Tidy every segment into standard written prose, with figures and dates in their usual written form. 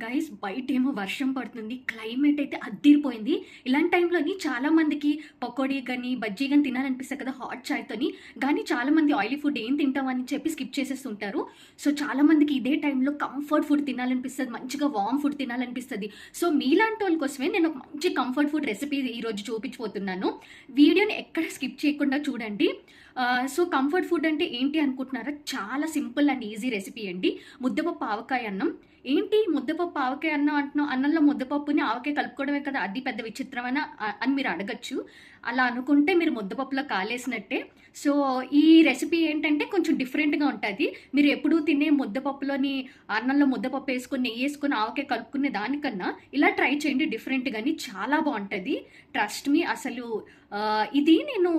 Guys బయటేమో వర్షం పడుతుంది, climate అయితే అద్దిరిపోయింది. ఇలాంటి టైంలోని చాలా మందికి పకోడీ కానీ బజ్జీ కానీ తినాలనిపిస్తుంది కదా హాట్ చాయ్తోని. కానీ చాలా మంది ఆయిలీ ఫుడ్ ఏం తింటామని చెప్పి స్కిప్ చేసేస్తుంటారు. సో చాలా మందికి ఇదే టైంలో కంఫర్ట్ ఫుడ్ తినాలనిపిస్తుంది, మంచిగా వామ్ ఫుడ్ తినాలనిపిస్తుంది. సో మీలాంటి వాళ్ళ కోసమే నేను ఒక మంచి కంఫర్ట్ ఫుడ్ రెసిపీ ఈరోజు చూపించబోతున్నాను. వీడియోని ఎక్కడ స్కిప్ చేయకుండా చూడండి. సో కంఫర్ట్ ఫుడ్ అంటే ఏంటి అనుకుంటున్నారా? చాలా సింపుల్ అండ్ ఈజీ రెసిపీ అండి. ముద్దపప్పు ఆవకాయ అన్నం. ఏంటి ముద్దపప్పు ఆవకాయ అన్నం అంటున్నాం, అన్నంలో ముద్దపప్పుని ఆవకాయ కలుపుకోవడమే కదా, అది పెద్ద విచిత్రమైన అని మీరు అడగచ్చు. అలా అనుకుంటే మీరు ముద్దపప్పులో కాలేసినట్టే. సో ఈ రెసిపీ ఏంటంటే కొంచెం డిఫరెంట్గా ఉంటుంది. మీరు ఎప్పుడూ తినే ముద్దపప్పులోని అన్నంలో ముద్దపప్పు వేసుకొని నెయ్యి వేసుకొని ఆవకాయ కలుపుకునే దానికన్నా ఇలా ట్రై చేయండి, డిఫరెంట్గాని చాలా బాగుంటుంది. Trust me. అసలు ఇది నేను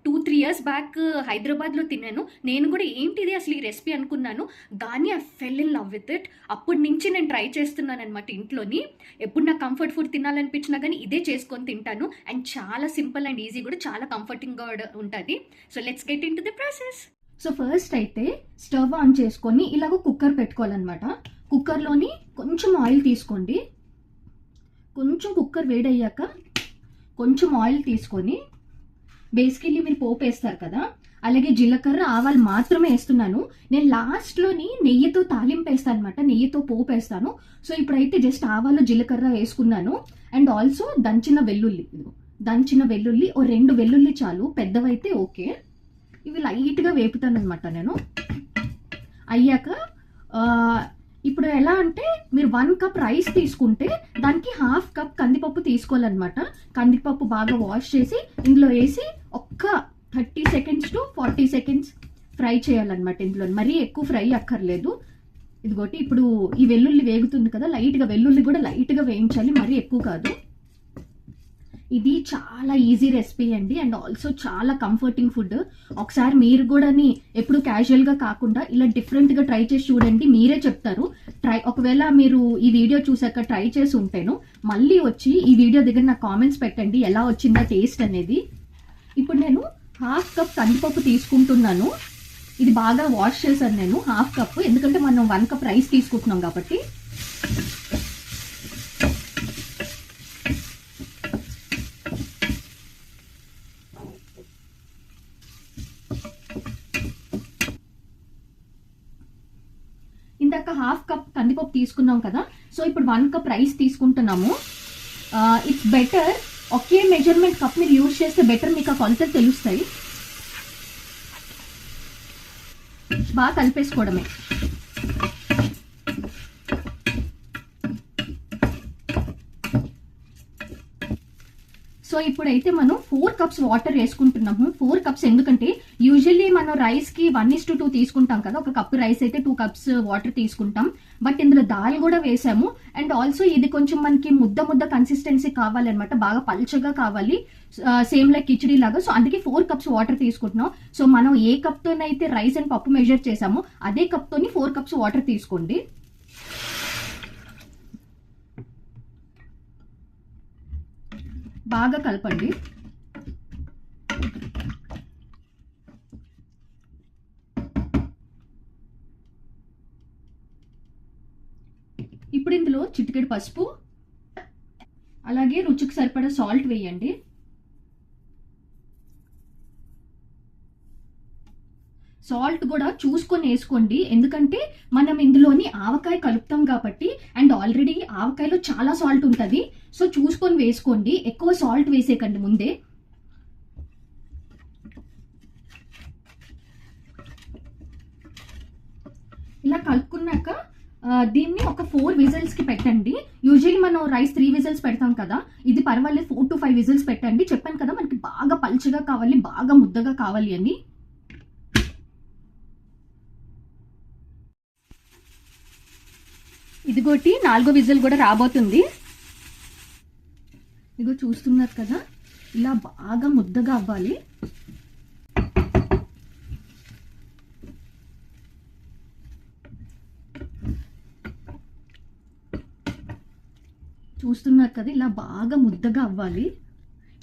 2-3 years బ్యాక్ హైదరాబాద్లో తిన్నాను. నేను కూడా ఏంటిది అసలు ఈ రెసిపీ అనుకున్నాను, కానీ I fell in love with it. అప్పటి నుంచి నేను ట్రై చేస్తున్నాను అనమాట ఇంట్లోని. ఎప్పుడు నాకు కంఫర్ట్ ఫుడ్ తినాలనిపించినా కానీ ఇదే చేసుకొని తింటాను. అండ్ చాలా సింపుల్ అండ్ ఈజీ కూడా, చాలా కంఫర్టింగ్గా ఉంటుంది. So let's get in to the process. So first అయితే స్టవ్ ఆన్ చేసుకొని ఇలాగ కుక్కర్ పెట్టుకోవాలన్నమాట. కుక్కర్లోని కొంచెం ఆయిల్ తీసుకోండి. కొంచెం కుక్కర్ వేడయ్యాక కొంచెం ఆయిల్ తీసుకొని, బేసికల్లీ మీరు పోపు వేస్తారు కదా, అలాగే జీలకర్ర ఆవాలు మాత్రమే వేస్తున్నాను. నేను లాస్ట్లోని నెయ్యితో తాలింపు వేస్తాను అనమాట, నెయ్యితో పోపు వేస్తాను. సో ఇప్పుడైతే జస్ట్ ఆవాలు జీలకర్ర వేసుకున్నాను. అండ్ ఆల్సో దంచిన వెల్లుల్లి ఓ 2 వెల్లుల్లి చాలు, పెద్దవైతే ఓకే. ఇవి లైట్గా వేపుతాను అనమాట నేను. అయ్యాక ఇప్పుడు ఎలా అంటే, మీరు 1 cup రైస్ తీసుకుంటే దానికి 1/2 cup కందిపప్పు తీసుకోవాలన్నమాట. కందిపప్పు బాగా వాష్ చేసి ఇందులో వేసి ఒక్క 30 seconds to 40 seconds ఫ్రై చేయాలన్నమాట. ఇందులో మరీ ఎక్కువ ఫ్రై అక్కర్లేదు. ఇదిగోటి ఇప్పుడు ఈ వెల్లుల్లి వేగుతుంది కదా, లైట్గా వెల్లుల్లి కూడా లైట్గా వేయించాలి, మరీ ఎక్కువ కాదు. ఇది చాలా ఈజీ రెసిపీ అండి, అండ్ ఆల్సో చాలా కంఫర్టింగ్ ఫుడ్. ఒకసారి మీరు కూడా ఎప్పుడు క్యాజువల్గా కాకుండా ఇలా డిఫరెంట్గా ట్రై చేసి చూడండి, మీరే చెప్తారు. ఒకవేళ మీరు ఈ వీడియో చూసాక ట్రై చేసి ఉంటేను మళ్ళీ వచ్చి ఈ వీడియో దగ్గర నాకు కామెంట్స్ పెట్టండి ఎలా వచ్చిందా టేస్ట్ అనేది. ఇప్పుడు నేను 1/2 cup కందిపప్పు తీసుకుంటున్నాను. ఇది బాగా వాష్ చేశాను నేను, 1/2 cup, ఎందుకంటే మనం 1 cup రైస్ తీసుకుంటున్నాం కాబట్టి. ఇందాక 1/2 cup కందిపప్పు తీసుకున్నాం కదా, సో ఇప్పుడు 1 cup రైస్ తీసుకుంటున్నాము. It's better okay measurement cup మీరు యూజ్ చేస్తే బెటర్, మీకు ఆ కొలతలు తెలుస్తాయి. బాగా కలిపేసుకోవడమే. సో ఇప్పుడైతే మనం 4 cups వాటర్ వేసుకుంటున్నాము. 4 cups ఎందుకంటే యూజువల్లీ మనం రైస్కి 1:2 తీసుకుంటాం కదా, ఒక కప్ రైస్ అయితే 2 cups వాటర్ తీసుకుంటాం. బట్ ఇందులో దాల్ కూడా వేసాము. అండ్ ఆల్సో ఇది కొంచెం మనకి ముద్ద కన్సిస్టెన్సీ కావాలన్నమాట, బాగా పల్చగా కావాలి, సేమ్ లైక్ కిచడీ లాగా. సో అందుకే 4 cups వాటర్ తీసుకుంటున్నాం. సో మనం ఏ కప్తోనైతే రైస్ అండ్ పప్పు మెజర్ చేసామో అదే కప్తోని 4 cups వాటర్ తీసుకోండి. బాగా కలపండి. ఇప్పుడు ఇందులో చిటికెడు పసుపు, అలాగే రుచికి సరిపడా సాల్ట్ వేయండి. సాల్ట్ కూడా చూసుకొని వేసుకోండి, ఎందుకంటే మనం ఇందులోని ఆవకాయ కలుపుతాం కాబట్టి, అండ్ ఆల్రెడీ ఆవకాయలో చాలా సాల్ట్ ఉంటుంది. సో చూసుకొని వేసుకోండి, ఎక్కువ సాల్ట్ వేసేకండి ముందే. ఇలా కలుపుకున్నాక దీన్ని ఒక 4 whistles కి పెట్టండి. యూజువల్లీ మనం రైస్ 3 whistles పెడతాం కదా, ఇది పర్వాలేదు 4 to 5 whistles పెట్టండి. చెప్పాను కదా మనకి బాగా పల్చగా కావాలి, బాగా ముద్దగా కావాలి అని. ఇదిగోటి 4వ విజిల్ కూడా రాబోతుంది. ఇదిగో చూస్తున్నారు కదా, ఇలా బాగా ముద్దగా అవ్వాలి. చూస్తున్నారు కదా, ఇలా బాగా ముద్దగా అవ్వాలి,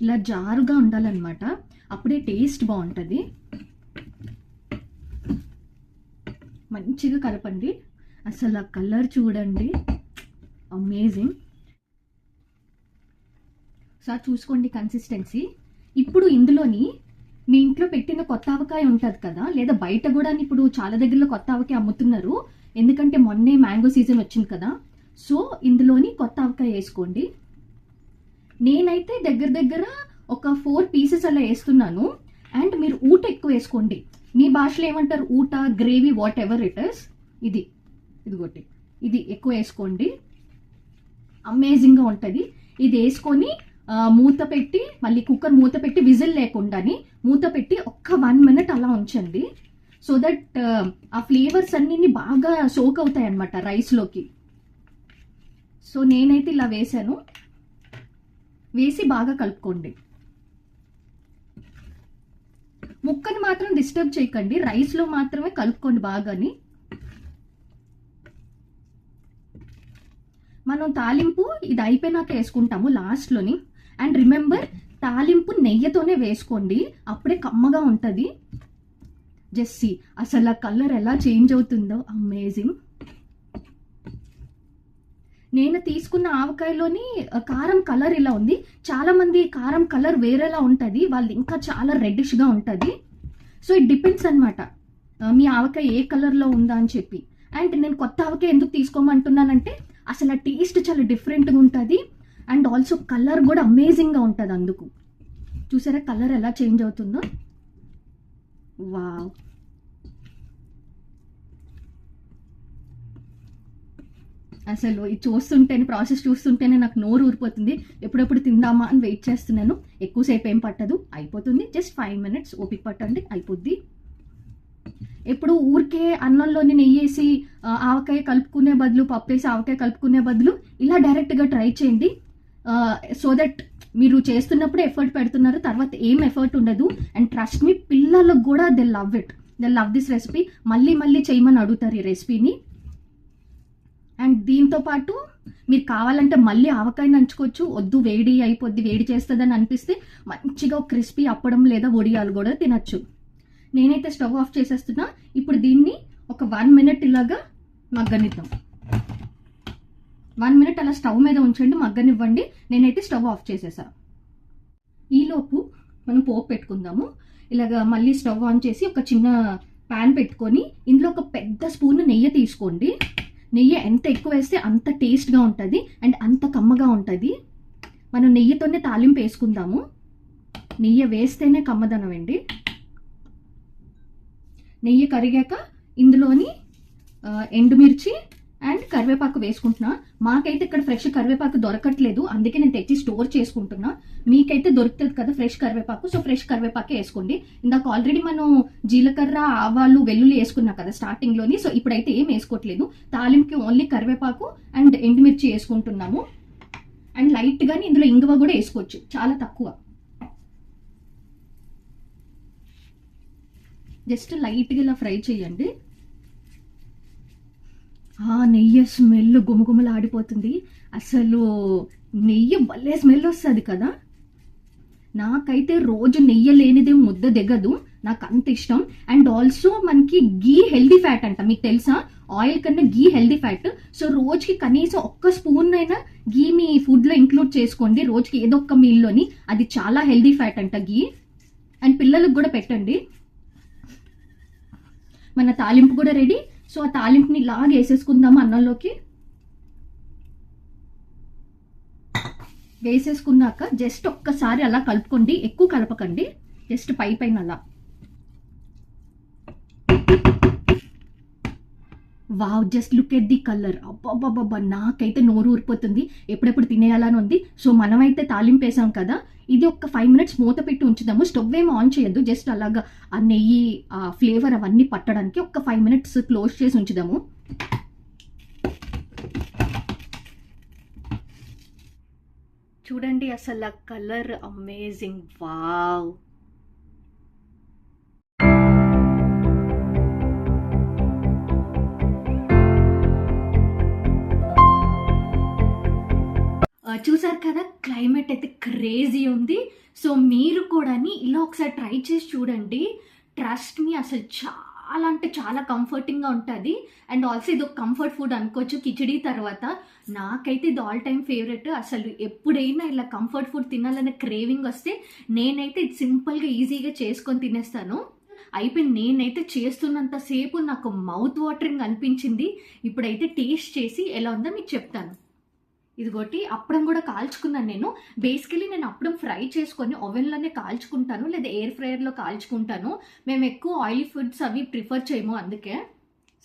ఇలా జారుగా ఉండాలన్నమాట, అప్పుడే టేస్ట్ బాగుంటుంది. మంచిగా కలపండి. అసలు ఆ కలర్ చూడండి, అమేజింగ్. సార్ చూసుకోండి కన్సిస్టెన్సీ. ఇప్పుడు ఇందులోని మీ ఇంట్లో పెట్టిన కొత్త ఆవకాయ ఉంటుంది కదా, లేదా బయట కూడా ఇప్పుడు చాలా దగ్గరలో కొత్త ఆవకాయ అమ్ముతున్నారు, ఎందుకంటే మొన్నే మ్యాంగో సీజన్ వచ్చింది కదా. సో ఇందులోని కొత్త ఆవకాయ వేసుకోండి. నేనైతే దగ్గర దగ్గర ఒక 4 పీసెస్ అలా వేస్తున్నాను. అండ్ మీరు ఊట ఎక్కువ వేసుకోండి. మీ భాషలో ఏమంటారు, ఊట, gravy, whatever it is. ఇదిగోటి ఇది ఎక్కువ వేసుకోండి, అమేజింగ్గా ఉంటుంది. ఇది వేసుకొని మూత పెట్టి, మళ్ళీ కుక్కర్ మూత పెట్టి, విజిల్ లేకుండాని మూత పెట్టి ఒక్క 1 minute అలా ఉంచండి. సో దట్ ఆ ఫ్లేవర్స్ అన్నీ బాగా సోక్ అవుతాయి అన్నమాట రైస్లోకి. సో నేనైతే ఇలా వేసాను. వేసి బాగా కలుపుకోండి. ముక్కని మాత్రం డిస్టర్బ్ చేయకండి, రైస్లో మాత్రమే కలుపుకోండి బాగాని. మనం తాలింపు ఇది అయిపోయినాక వేసుకుంటాము లాస్ట్లోని. అండ్ రిమెంబర్, తాలింపు నెయ్యితోనే వేసుకోండి, అప్పుడే కమ్మగా ఉంటుంది. జస్ట్ అసలు ఆ కలర్ ఎలా చేంజ్ అవుతుందో, అమేజింగ్. నేను తీసుకున్న ఆవకాయలోని కారం కలర్ ఇలా ఉంది. చాలా మంది కారం కలర్ వేరేలా ఉంటుంది, వాళ్ళు ఇంకా చాలా రెడ్డిష్గా ఉంటుంది. సో ఇట్ డిపెండ్స్ అనమాట మీ ఆవకాయ ఏ కలర్లో ఉందా అని చెప్పి. అండ్ నేను కొత్త ఆవకాయ ఎందుకు తీసుకోమంటున్నానంటే అసలు ఆ టేస్ట్ చాలా డిఫరెంట్గా ఉంటుంది. అండ్ ఆల్సో కలర్ కూడా అమేజింగ్గా ఉంటుంది. అందుకు చూసారా కలర్ ఎలా చేంజ్ అవుతుందో. వావ్, అసలు ఇది చూస్తుంటేనే, ప్రాసెస్ చూస్తుంటేనే నాకు నోరు ఊరిపోతుంది. ఎప్పుడెప్పుడు తిందామా అని వెయిట్ చేస్తున్నాను. ఎక్కువసేపు ఏం పట్టదు, అయిపోతుంది. జస్ట్ 5 minutes ఓపిక పట్టండి, అయిపోద్ది. ఎప్పుడు ఊరికే అన్నంలోని నెయ్యి వేసి ఆవకాయ కలుపుకునే బదులు, పప్పు వేసి ఆవకాయ కలుపుకునే బదులు ఇలా డైరెక్ట్గా ట్రై చేయండి. సో దట్ మీరు చేస్తున్నప్పుడు ఎఫర్ట్ పెడుతున్నారు, తర్వాత ఏం ఎఫర్ట్ ఉండదు. అండ్ ట్రస్ట్ మీ, పిల్లలకు కూడా they love it, they love this recipe. మళ్ళీ మళ్ళీ చేయమని అడుగుతారు ఈ రెసిపీని. అండ్ దీంతో పాటు మీరు కావాలంటే మళ్ళీ ఆవకాయ నంచుకోవచ్చు. వద్దు వేడి అయిపోద్ది, వేడి చేస్తుందని అనిపిస్తే మంచిగా క్రిస్పీ అప్పడం లేదా వడియాలు కూడా తినచ్చు. నేనైతే స్టవ్ ఆఫ్ చేసేస్తున్నా. ఇప్పుడు దీన్ని ఒక 1 minute ఇలాగా మగ్గనిద్దాం. 1 minute అలా స్టవ్ మీద ఉంచండి, మగ్గనివ్వండి. నేనైతే స్టవ్ ఆఫ్ చేసేసా. ఈలోపు మనం పోపు పెట్టుకుందాము. ఇలాగా మళ్ళీ స్టవ్ ఆన్ చేసి ఒక చిన్న ప్యాన్ పెట్టుకొని ఇందులో ఒక పెద్ద స్పూన్ నెయ్యి తీసుకోండి. నెయ్యి ఎంత ఎక్కువ వేస్తే అంత టేస్ట్గా ఉంటుంది అండ్ అంత కమ్మగా ఉంటుంది. మనం నెయ్యితోనే తాలింపు వేసుకుందాము. నెయ్యి వేస్తేనే కమ్మదనం అండి. నెయ్యి కరిగాక ఇందులోని ఎండుమిర్చి అండ్ కరివేపాకు వేసుకుంటున్నా. మాకైతే ఇక్కడ ఫ్రెష్ కరివేపాకు దొరకట్లేదు, అందుకే నేను తెచ్చి స్టోర్ చేసుకుంటున్నా. మీకైతే దొరుకుతుంది కదా ఫ్రెష్ కరివేపాకు, సో ఫ్రెష్ కరివేపాకే వేసుకోండి. ఇందాక ఆల్రెడీ మనం జీలకర్ర, ఆవాలు, వెల్లుల్లి వేసుకున్నాం కదా స్టార్టింగ్లోని. సో ఇప్పుడైతే ఏం వేసుకోవట్లేదు, తాలింపుకి ఓన్లీ కరివేపాకు అండ్ ఎండుమిర్చి వేసుకుంటున్నాము. అండ్ లైట్గాని ఇందులో ఇంగువ కూడా వేసుకోవచ్చు, చాలా తక్కువ. జస్ట్ లైట్గా ఇలా ఫ్రై చేయండి. నెయ్యి స్మెల్ గుమగుమలు ఆడిపోతుంది. అసలు నెయ్యి భలే స్మెల్ వస్తుంది కదా. నాకైతే రోజు నెయ్యి లేనిదే ముద్ద దిగదు, నాకు అంత ఇష్టం. అండ్ ఆల్సో మనకి గీ హెల్దీ ఫ్యాట్ అంట, మీకు తెలుసా? ఆయిల్ కన్నా గీ హెల్దీ ఫ్యాట్. సో రోజుకి కనీసం ఒక్క స్పూన్ అయినా గీ మీ ఫుడ్లో ఇంక్లూడ్ చేసుకోండి, రోజుకి ఏదో ఒక్క మీల్లోని. అది చాలా హెల్దీ ఫ్యాట్ అంట గీ. అండ్ పిల్లలకు కూడా పెట్టండి. మన తాలింపు కూడా రెడీ. సో ఆ తాలింపుని ఇలాగ వేసేసుకుందాము అన్నంలోకి. వేసేసుకున్నాక జస్ట్ ఒక్కసారి అలా కలుపుకోండి, ఎక్కువ కలపకండి, జస్ట్ పైన అలా. Wow, just look at the colour. అబ్బాబ్బాబ్బా, నాకైతే నోరు ఊరిపోతుంది, ఎప్పుడెప్పుడు తినేయాలని ఉంది. సో మనమైతే తాలింపు వేసాం కదా, ఇది ఒక 5 minutes మూత పెట్టి ఉంచుదాము. స్టవ్ ఏం ఆన్ చేయొద్దు, జస్ట్ అలాగా ఆ నెయ్యి, ఆ ఫ్లేవర్ అవన్నీ పట్టడానికి ఒక 5 minutes క్లోజ్ చేసి ఉంచుదాము. చూడండి అసలు ఆ కలర్ అమేజింగ్. వావ్, చూసారు కదా, క్లైమేట్ అయితే క్రేజీ ఉంది. సో మీరు కూడా ఇలా ఒకసారి ట్రై చేసి చూడండి. ట్రస్ట్ మీ, అసలు చాలా చాలా అంటే చాలా కంఫర్టింగ్గా ఉంటుంది. అండ్ ఆల్సో ఇది ఒక కంఫర్ట్ ఫుడ్ అనుకోవచ్చు కిచిడి తర్వాత. నాకైతే ఇది ఆల్ టైమ్ ఫేవరెట్. అసలు ఎప్పుడైనా ఇలా కంఫర్ట్ ఫుడ్ తినాలనే క్రేవింగ్ వస్తే నేనైతే ఇది సింపుల్గా ఈజీగా చేసుకొని తినేస్తాను. అయిపోయింది. నేనైతే చేస్తున్నంతసేపు నాకు మౌత్ వాటరింగ్ అనిపించింది. ఇప్పుడైతే టేస్ట్ చేసి ఎలా ఉందో మీకు చెప్తాను. ఇదిగోటి అప్పడం కూడా కాల్చుకున్నాను నేను. బేసికలీ నేను అప్పడం ఫ్రై చేసుకొని ఓవెన్లోనే కాల్చుకుంటాను, లేదా ఎయిర్ ఫ్రైయర్లో కాల్చుకుంటాను. మేము ఎక్కువ ఆయిల్ ఫుడ్స్ అవి ప్రిఫర్ చేయము అందుకే.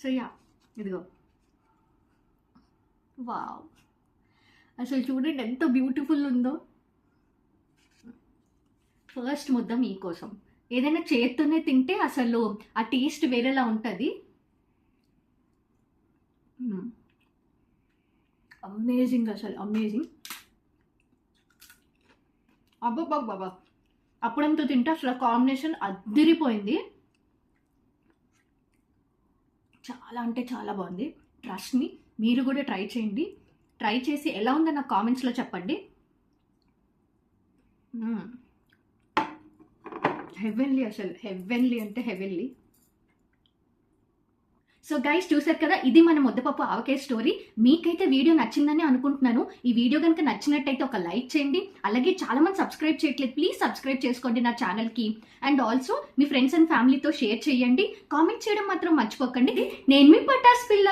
సో యా, ఇదిగో. వావ్, అసలు చూడండి ఎంత బ్యూటిఫుల్ ఉందో. ఫస్ట్ ముద్ద మీకోసం. ఏదైనా చేత్తోనే తింటే అసలు ఆ టేస్ట్ వేరేలా ఉంటుంది. అమేజింగ్, అసలు అమేజింగ్. అబ్బబ్బబ్బా, అప్పుడంతా తింటే అసలు కాంబినేషన్ అదిరిపోయింది. చాలా అంటే చాలా బాగుంది. ట్రస్ట్ మీ, మీరు కూడా ట్రై చేయండి. ట్రై చేసి ఎలా ఉందో నాకు కామెంట్స్లో చెప్పండి. హెవెన్లీ, అసలు హెవెన్లీ అంటే హెవెన్లీ. సో గైస్, చూసారు కదా, ఇది మన ముద్దపప్పు ఆవకాయ స్టోరీ. మీకైతే వీడియో నచ్చిందని అనుకుంటున్నాను. ఈ వీడియో కనుక నచ్చినట్టయితే ఒక లైక్ చేయండి. అలాగే చాలా మంది సబ్స్క్రైబ్ చేయట్లేదు, ప్లీజ్ సబ్స్క్రైబ్ చేసుకోండి నా ఛానల్కి. And also me friends and ఫ్యామిలీతో షేర్ చేయండి. కామెంట్ చేయడం మాత్రం మర్చిపోకండి. నేను మీ పటాస్ పిల్ల.